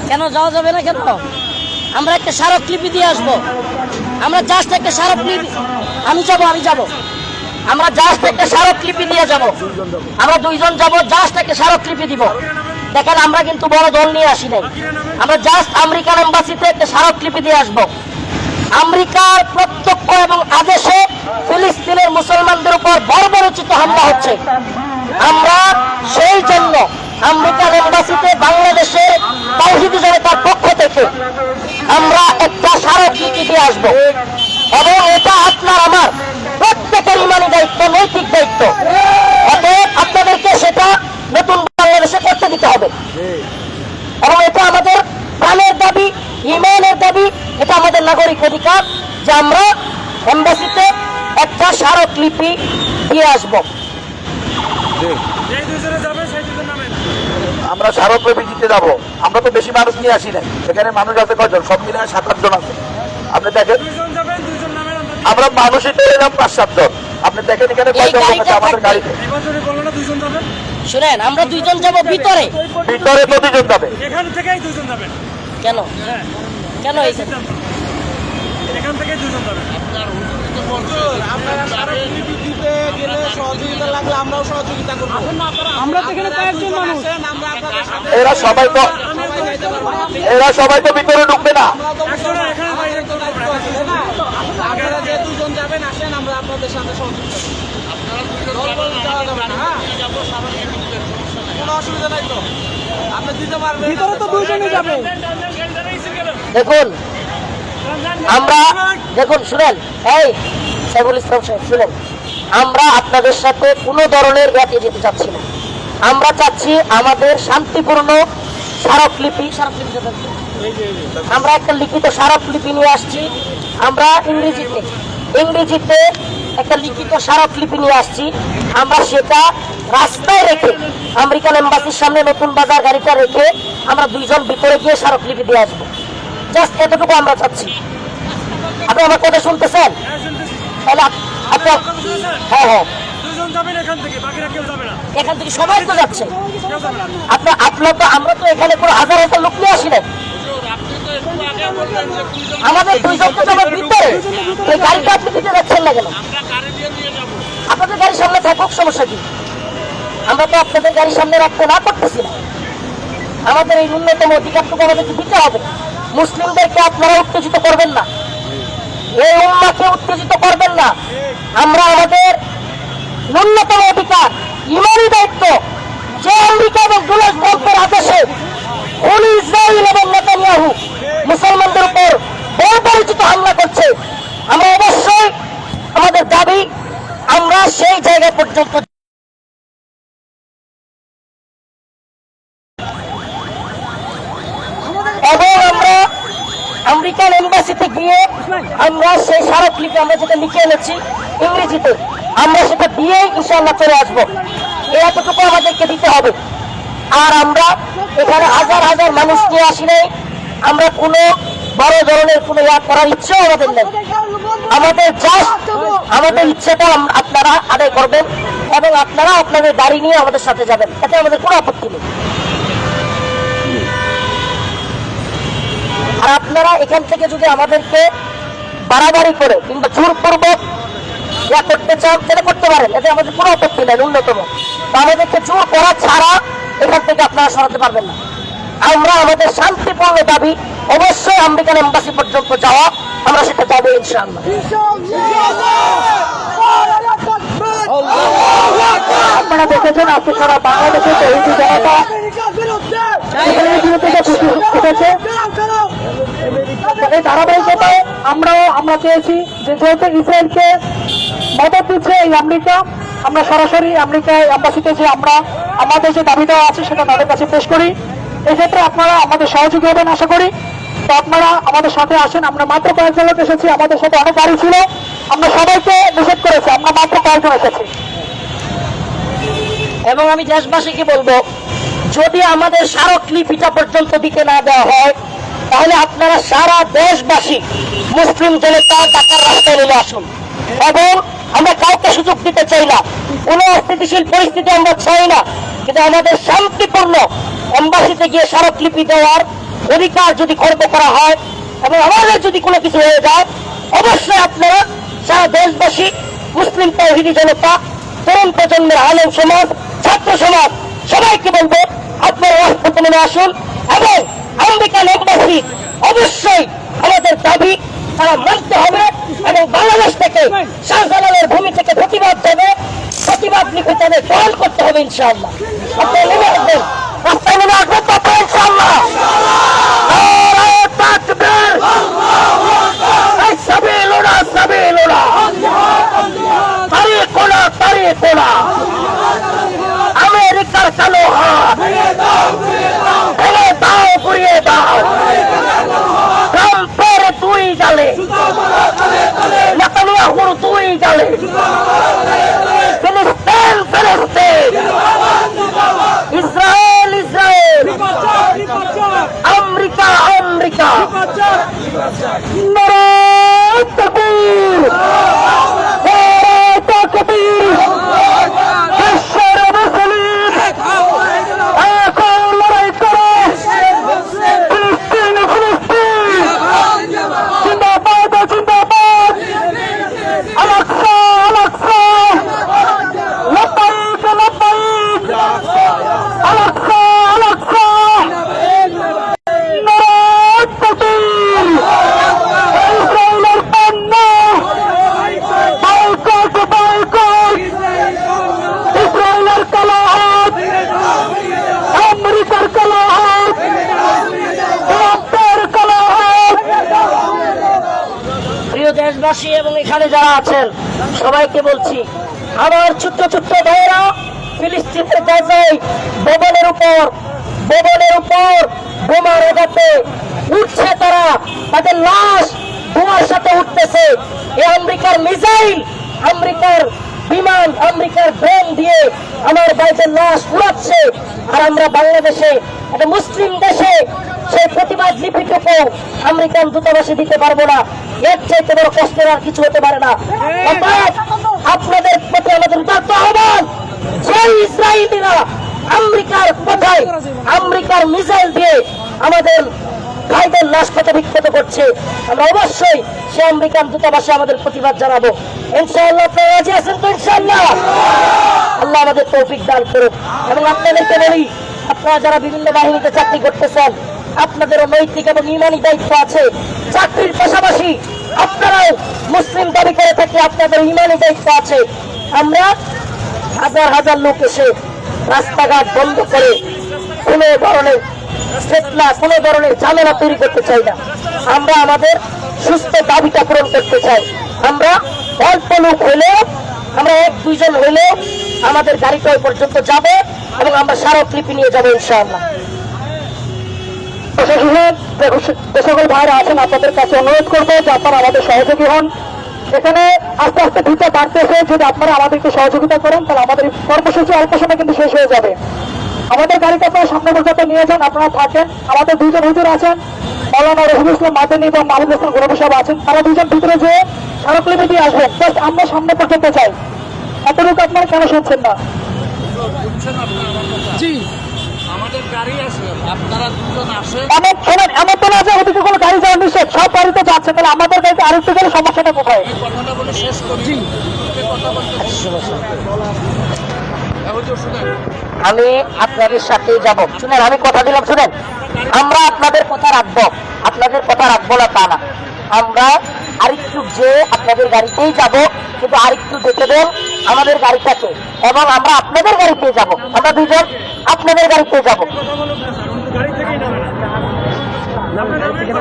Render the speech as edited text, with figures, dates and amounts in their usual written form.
কেন যাওয়া যাবে না? কেন? আমরা একটা স্মারকলিপি দিয়ে আসবো। আমরা জাস্ট একটা স্মারকলিপি, আমি যাব, আমরা জাস্ট একটা স্মারকলিপি দিয়ে যাব। আমরা দুইজন যাব, জাস্ট একটা স্মারকলিপি দিব। দেখেন, আমরা কিন্তু বড় দল নিয়ে আসি নাই, আমরা জাস্ট আমেরিকান এম্বাসিতে একটা স্মারকলিপি দিয়ে আসবো। আমেরিকার প্রত্যক্ষ এবং আদেশে ফিলিস্তিনের মুসলমানদের উপর বর্বরোচিত হামলা হচ্ছে। আমরা সেই জন্য আমেরিকান এম্বাসিতে বাংলাদেশের তাওহীদি জনতার পক্ষ থেকে আমরা একটা স্মারকলিপি দিয়ে আসবো, এবং এটা আপনার আমার প্রত্যেকের ইমানি দায়িত্ব, নৈতিক দায়িত্ব। অতএব আপনাদেরকে সেটা নতুন বাংলাদেশে করতে দিতে হবে, এবং এটা আমাদের প্রাণের দাবি, ইমানের দাবি, এটা আমাদের নাগরিক অধিকার যে আমরা এম্বাসিতে একটা স্মারকলিপি দিয়ে আসবো। আমরা স্মারকলিপি দিতে যাবো। আমরা তো বেশি মানুষ নিয়ে আসি নাই, এখানে মানুষ আছে কয়জন? সব মিলে 7-8 জন আছে। আপনি দেখেন, আমরা মানুষই তো এলাম 5-7 জন। আপনি দেখেন এখানে কয়জন লোক আছে আমাদের গাড়িতে। শুনেন, আমরা দুইজন যাব ভিতরে, ভিতরে তো 2 জন যাবে। এখান থেকেই 2 জন যাবেন। কেন? কেন এই এখান থেকেই 2 জন যাবেন। আপনারা স্মারকলিপি দিতে গেলে সহযোগিতা লাগলে আমরাও সহযোগিতা করবো। আমরা তো এখানে কয়েকজন মানুষ। আমরা আপনাদের সাথে এরা সবাই তো ভিতরে ঢুকবে না। আপনারা যে 2 জন যাবেন আসেন, আমরা আপনাদের সাথে সহযোগিতা করবো। কোনো অসুবিধা নাই তো, আপনি দিতে পারবেন। ভিতরে তো 2 জনই যাবে। দেখুন, আমরা দেখুন, শুনেন, এই সাইফুল ইসলাম সাহেব, শুনেন, আমরা আপনাদের সাথে কোনো ধরনের ইয়াতে যেতে চাচ্ছি না। আমরা চাচ্ছি আমাদের শান্তিপূর্ণ স্মারকলিপি, আমরা একটা লিখিত স্মারকলিপি নিয়ে আসছি। আমরা ইংরেজিতে একটা লিখিত স্মারকলিপি নিয়ে আসছি। আমরা সেটা রাস্তায় রেখে, আমেরিকান এম্বাসির সামনে নতুন বাজার গাড়িটা রেখে আমরা 2 জন ভিতরে গিয়ে স্মারকলিপি দিয়ে আসবো। জাস্ট এতটুকু আমরা চাচ্ছি। আপনি আমার কথা শুনতেছেন? তাহলে আপনার, হ্যাঁ, 2 জন যাবেন এখান থেকে, বাকিরা কেউ যাবে না। এখান থেকে সবাই তো যাচ্ছে। কেউ যাবে না। আপনার তো, আমরা তো এখানে কোনো হাজার লোক নিয়ে আসি না। আমাদের 2 জন তো যাবে ভিতরে, এই গাড়িটা আপনি দিতে যাচ্ছেন না কেন? আপনাদের গাড়ির সামনে থাকুক, সমস্যা কি? আমরা তো আপনাদের গাড়ির সামনে রাখতে না করতেছি না। আমাদের এই ন্যূনতম অধিকারটুকু আমাদেরকে দিতে হবে। মুসলিমদেরকে আপনারা উত্তেজিত করবেন না, এই উম্মাহকে উত্তেজিত করবেন না। আমরা আমাদের ন্যূনতম অধিকার, ইমানি দায়িত্ব, যে আমেরিকা এবং ডোনাল্ড ট্রাম্পের আদেশে ইসরায়েল এবং নেতানিয়াহু মুসলমানদের উপর বর্বরোচিত হামলা করছে, আমরা অবশ্যই আমাদের দাবি, আমরা সেই জায়গা পর্যন্ত এবং আমরা আমেরিকান এম্বাসিতে গিয়ে আমরা সেই স্মারকলিপি আমরা যেটা লিখে এনেছি ইংরেজিতে, আমরা সেটা দিয়ে ইনশাআল্লাহ চলে আসবো। এতটুকু আমাদেরকে দিতে হবে। আর আমরা এখানে হাজার মানুষ নিয়ে আসি নাই। আমরা কোনো বড় ধরনের কোনো করার ইচ্ছেও আমাদের নেই। আমাদের জাস্ট আমাদের ইচ্ছেটা আপনারা আদায় করবেন, এবং আপনারা আপনাদের গাড়ি নিয়ে আমাদের সাথে যাবেন, এতে আমাদের কোনো আপত্তি নেই। আর আপনারা এখান থেকে যদি আমাদেরকে বাড়াবাড়ি করে কিংবা জোরপূর্বক ইয়া করতে চান, সেটা করতে পারেন, এতে আমাদের কোনো আপত্তি নেই ন্যূনতম। তো আমাদেরকে জোর করা ছাড়া এখান থেকে আপনারা সরাতে পারবেন না। আমরা আমাদের শান্তিপূর্ণ দাবি, অবশ্যই আমেরিকান এম্বাসি পর্যন্ত যাওয়া, আমরা সেটা যাবো ইনশাআল্লাহ। আপনারা দেখেছেন আজকে সারা বাংলাদেশে তৌহিদি জনতা উঠেছে। এই ধারাবাহিকতায় আমরা চেয়েছি যে যেহেতু ইসরায়েলকে মদত দিচ্ছে এই আমেরিকা, আমরা সরাসরি আমেরিকায় এম্বাসিতে যে আমরা আমাদের যে দাবিটা আছে সেটা তাদের কাছে পেশ করি। এক্ষেত্রে আপনারা আমাদের সহযোগী হবেন আশা করি। তো আপনারা আমাদের সাথে আসেন। আমরা মাত্র কয়েকজন লোক এসেছি, আমাদের সাথে অনেক গাড়ি ছিল, আমরা সবাইকে নিষেধ করেছি, আমরা মাত্র কয়েকজন এসেছি। এবং আমি দেশবাসীকে বলবো, যদি আমাদের স্মারকলিপিটা পর্যন্ত দিতে না দেওয়া হয়, তাহলে আপনারা সারা দেশবাসী মুসলিম জনতা ঢাকার রাস্তায় নেমে আসুন। এবং আমরা কাউকে সুযোগ দিতে চাই না, কোনো অস্থিতিশীল পরিস্থিতি আমরা চাই না, কিন্তু আমাদের শান্তিপূর্ণ এম্বাসিতে গিয়ে স্মারকলিপি দেওয়ার অধিকার যদি খর্ব করা হয় এবং আমাদের যদি কোনো কিছু হয়ে যায়, অবশ্যই আপনারা সারা দেশবাসী, মুসলিম তৌহিদি জনতা, তরুণ প্রজন্মের আলেম সমাজ, ছাত্র সমাজ সবাইকে বলবো আপনারা রাজপথে নেমে আসুন এবং আমেরিকান এম্বাসি অবশ্যই আমাদের দাবি তারা মানতে হবে এবং বাংলাদেশ থেকে শাহজালালের ভূমি থেকে প্রতিবাদ দেবে, প্রতিবাদ লিখে তাদের গ্রহণ করতে হবে ইনশাআল্লাহ। আপনারা নেমে আসবেন, রাস্তায় নেমে আসবেন তো আপনারা ইনশাআল্লাহ। নারায়ে তাকবীর, এই সাবিলুনা সাবিলুনা, তারিকুনা তারিকুনা, আমেরিকার কালো হাত ভেঙে দাও, ঘুরিয়ে দাও, ট্রাম্পের দুই গালে, নেতানিয়াহুর দুই গালে, ফিলিস্তিন ফিলিস্তিন, ইসরায়েল ইসরায়েল, আমেরিকা আমেরিকা, নারায়ে তাকবীর, নারায়ে তাকবীর, বিশ্বের মুসলিম এখন লড়াই করে, ফিলিস্তিন ফিলিস্তিন, জিন্দাবাদ জিন্দাবাদ, আল-আকসা আল-আকসা, লব্বাইক লব্বাইক, আল-আকসা আল-আকসা, নারায়ে তাকবীর, ইসরায়েলের পণ্য বয়কট বয়কট, ইসরায়েলের কালো হাত, আমেরিকার কালো হাত, ট্রাম্পের কালো হাত। প্রিয় দেশবাসী এবং এখানে যারা আছেন সবাইকে বলছি, আমার ছোট্ট ছোট্ট ভাইয়েরা ফিলিস্তিনের গাজায় ভবনের উপর বোমার আঘাতে উঠছে, তারা তাদের লাশ ধোঁয়ার সাথে উঠতেছে। এই আমেরিকার মিসাইল, আমেরিকার বিমান, আমেরিকার ড্রোন দিয়ে আমার ভাইদের লাশ উড়াচ্ছে। আর আমরা বাংলাদেশে একটা মুসলিম দেশে সেই প্রতিবাদ লিপিটুকু আমেরিকান দূতাবাসে দিতে পারবো না। এর চাইতে বড় কষ্টের আর কিছু হতে পারে না। অতএব আপনাদের প্রতি আমাদের উদাত্ত আহ্বান, যে ইসরায়েলিরা আমেরিকার কথায়, আমেরিকার মিসাইল দিয়ে আমাদের ভাইদের লাশ ক্ষত বিক্ষত করছে, আমরা অবশ্যই সে আমেরিকান দূতাবাসে আমাদের প্রতিবাদ জানাবো ইনশাআল্লাহ। আপনারা রাজি আছেন তো ইনশাআল্লাহ? আল্লাহ আমাদের তৌফিক দান করুন। এবং আপনাদেরকে বলি, আপনারা যারা বিভিন্ন বাহিনীতে চাকরি করতেছেন, আপনাদেরও নৈতিক এবং ইমানি দায়িত্ব আছে। চাকরির পাশাপাশি আপনারাও মুসলিম দাবি করে থাকলে আপনাদের ইমানি দায়িত্ব আছে। আমরা হাজার হাজার লোক এসে রাস্তাঘাট বন্ধ করে কোনো ধরনের ফিতনা, কোনো ধরনের ঝামেলা তৈরি করতে চাই না। আমরা আমাদের সুস্থ দাবিটা পূরণ করতে চাই। আমরা অল্প লোক হলেও, আমরা এক দুইজন হলেও আমাদের গাড়িটা ওই পর্যন্ত যাবে এবং আমরা স্মারকলিপি নিয়ে যাবো ইনশাআল্লাহ। যে সকল ভাইরা আছেন, আপনাদের কাছে অনুরোধ করবো যে আপনারা আমাদের সহযোগী হন। এখানে আস্তে আস্তে ভিড়টা বাড়তেছে, যদি আপনারা আমাদেরকে সহযোগিতা করেন তাহলে আমাদের এই কর্মসূচি অল্প সময় কিন্তু শেষ হয়ে যাবে। আমাদের গাড়িটা আপনারা সামনে পর্যন্ত নিয়ে যান, আপনারা থাকেন। আমাদের দুইজন হুজুর আছেন, মৌলানা রহিমুল ইসলাম মাদানী এবং মাহমুদ হাসান গোলাপী সাহেব আছেন, তারা দুজন ভিতরে যেয়ে স্মারকলিপি দিয়ে আসবেন। জাস্ট আমরা সামনে পর্যন্ত চাই। এতটুকু আপনারা কেন শুনছেন না? জি, আমাদের গাড়ি আছে, আপনারা দুজন আসেন। এমন শোনেন, এমন তো না যে ওদিকে কোনো গাড়ি যাওয়া নিষেধ, সব গাড়িতে যাচ্ছে, তাহলে আমাদের গাড়িতে আরেকটু গেলে সমস্যাটা কোথায়? এই কথাটা বলে শেষ করি। জি, কথা বলতে শুনেন, আমি আপনাদের সাথে যাব। শুনেন, আমি কথা দিলাম, শুনেন, আমরা আপনাদের কথা রাখবো, আপনাদের কথা রাখবো না তা না। আমরা আরেকটু যে আপনাদের গাড়িতেই যাব, কিন্তু আরেকটু দেখে দেন আমাদের গাড়িটাকে, এবং আমরা আপনাদের গাড়িতে যাব। আমরা দুজন আপনাদের গাড়িতে যাব। কথা বলুন না স্যার, গাড়ি থেকেই নামেন। আপনার গাড়ি থেকে